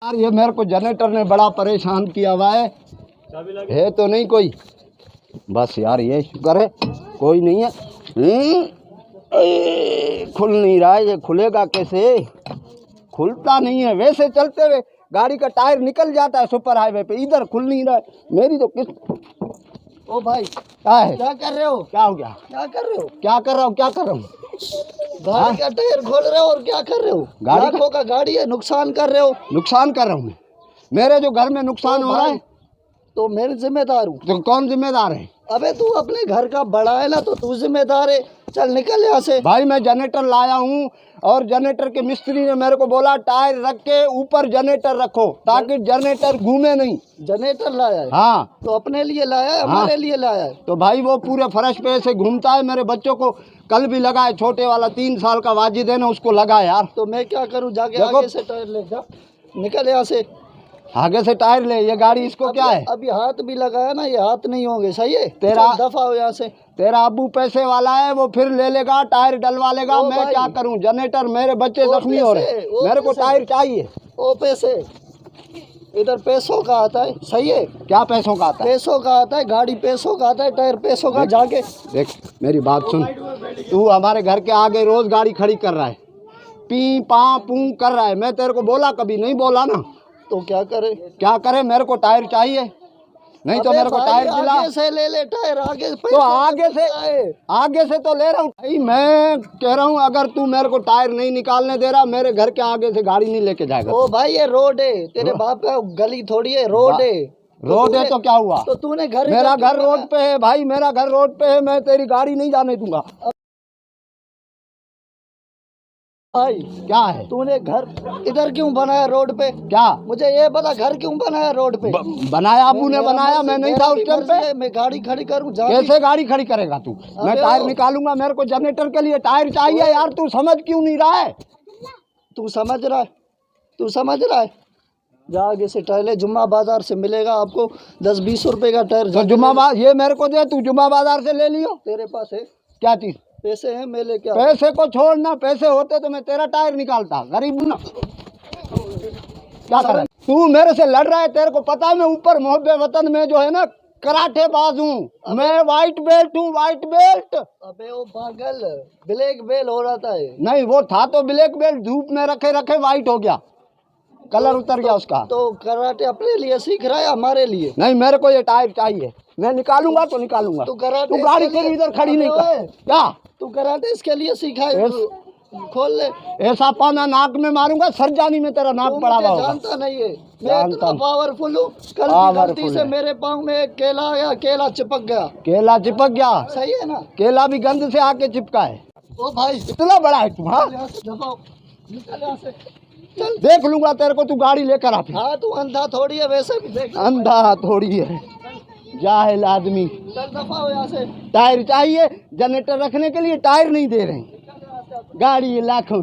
यार ये मेरे को जनरेटर ने बड़ा परेशान किया हुआ है तो नहीं कोई। बस यार ये शुक्र है कोई नहीं है। खुल नहीं रहा है, ये खुलेगा कैसे? खुलता नहीं है। वैसे चलते हुए गाड़ी का टायर निकल जाता है सुपर हाईवे पे, इधर खुल नहीं रहा है। मेरी तो किस्त। ओ भाई क्या है? क्या कर रहे हो? क्या हो गया? क्या कर रहे हो? क्या कर रहा हूँ? क्या कर रहा हूँ? गाड़ी का टायर खोल रहे हो और क्या कर रहे हो? लाखों का गाड़ी है, नुकसान कर रहे हो। नुकसान कर रहा हूँ मैं। मेरे जो घर में नुकसान हो रहा है तो मैं जिम्मेदार हूँ। तो कौन जिम्मेदार है? अबे तू अपने घर का बड़ा है ना, तो तू जिम्मेदार है। चल निकल यहाँ से। भाई मैं जनरेटर लाया हूँ और जनरेटर के मिस्त्री ने मेरे को बोला टायर रख के ऊपर जनरेटर रखो ताकि जनरेटर घूमे नहीं। जनरेटर लाया है? हाँ। तो अपने लिए लाया है? हमारे लिए लाया है? तो भाई वो पूरे फर्श पे से घूमता है। मेरे बच्चों को कल भी लगा है, छोटे वाला 3 साल का वाजिद है ना, उसको लगा है यार। तो मैं क्या करूँ? जाके आगे से टायर ले जा। निकल यहाँ से। आगे से टायर ले। ये गाड़ी इसको क्या है? अभी हाथ भी लगाया ना, ये हाथ नहीं होंगे। सही है? तेरा दफा हो यहाँ से। तेरा अब्बू पैसे वाला है, वो फिर ले लेगा, टायर डलवा लेगा। मैं क्या करूं? जनरेटर, मेरे बच्चे जख्मी हो रहे, मेरे को टायर चाहिए। ओ पैसे इधर पैसों का आता है। सही है? क्या पैसों का आता है? पैसों का आता है। गाड़ी पैसों का आता है, टायर पैसों का। जाके देख मेरी बात सुन। तू हमारे घर के आगे रोज गाड़ी खड़ी कर रहा है, पी पा पू कर रहा है। मैं तेरे को बोला? कभी नहीं बोला ना। तो क्या करे? क्या करे? मेरे को टायर चाहिए, नहीं तो मेरे को टायर दिला। आगे से ले ले टायर। आगे तो आगे से तो ले रहा हूँ भाई। मैं कह रहा हूँ अगर तू मेरे को टायर नहीं निकालने दे रहा, मेरे घर के आगे से गाड़ी नहीं लेके जाएगा। ओ भाई ये रोड है, तेरे बाप का गली थोड़ी है, रोड है। रोड है तो क्या हुआ? तो तूने घर, मेरा घर रोड पे है भाई, मेरा घर रोड पे है। मैं तेरी गाड़ी नहीं जाने दूंगा। भाई क्या है? तूने घर इधर क्यों बनाया रोड पे? क्या? मुझे ये बता, घर क्यों बनाया रोड पे? बनाया अबू ने बनाया, मैं नहीं था उस टाइम पे। मैं गाड़ी खड़ी करूँ? कैसे गाड़ी खड़ी करेगा तू? मैं टायर निकालूंगा। मेरे को जनरेटर के लिए टायर चाहिए यार। तू समझ क्यों नहीं रहा है? तू समझ रहा है? तू समझ रहा है? जा आगे से टायर ले। जुम्मा बाजार से मिलेगा आपको 10-20 रुपए का टायर। तो जुम्मा ये मेरे को दे, तू जुम्मा बाजार से ले लियो। तेरे पास है क्या चीज? पैसे हैं? मैं लेके पैसे को छोड़ना, पैसे होते तो मैं तेरा टायर निकालता। गरीब ना। क्या कर रहा है तू? मेरे से लड़ रहा है। तेरे को पता है मैं ऊपर मोहब्बे वतन में जो है ना कराटे बाज हूँ। मैं वाइट बेल्ट हूँ, वाइट बेल्ट। अबे वो पागल, ब्लैक बेल्ट हो रहा था। नहीं वो था तो ब्लैक बेल्ट, धूप में रखे रखे वाइट हो गया, कलर उतर गया उसका। तो कराटे अपने लिए सीख रहा है, हमारे लिए? नहीं, मेरे को ये टायर चाहिए। मैं निकालूंगा तो निकालूंगा। तू कराटे, तू गाड़ी फिर इधर खड़ी नहीं कर। क्या तू कराटे इसके लिए सीखा है? खोल ले। ऐसा पाना नाक में मारूंगा, सरजानी में तेरा नाक पड़ा हुआ होगा। जानता नहीं है मैं इतना पावरफुल हूँ। कल गलती से मेरे पाँव में एक केला आया, केला चिपक गया। केला चिपक गया? सही है ना? केला भी गंद से आके चिपका है। ओ भाई इतना बड़ा है तू? हाँ निकल यहाँ से। चल देख लूंगा तेरे को, तू गाड़ी लेकर आ। हाँ तू अंधा थोड़ी है, वैसे भी देख। अंधा थोड़ी है, जाहिल आदमी। चल दफा हो यहाँ से। टायर चाहिए, जनरेटर रखने के लिए टायर नहीं दे रहे। गाड़ी लाखों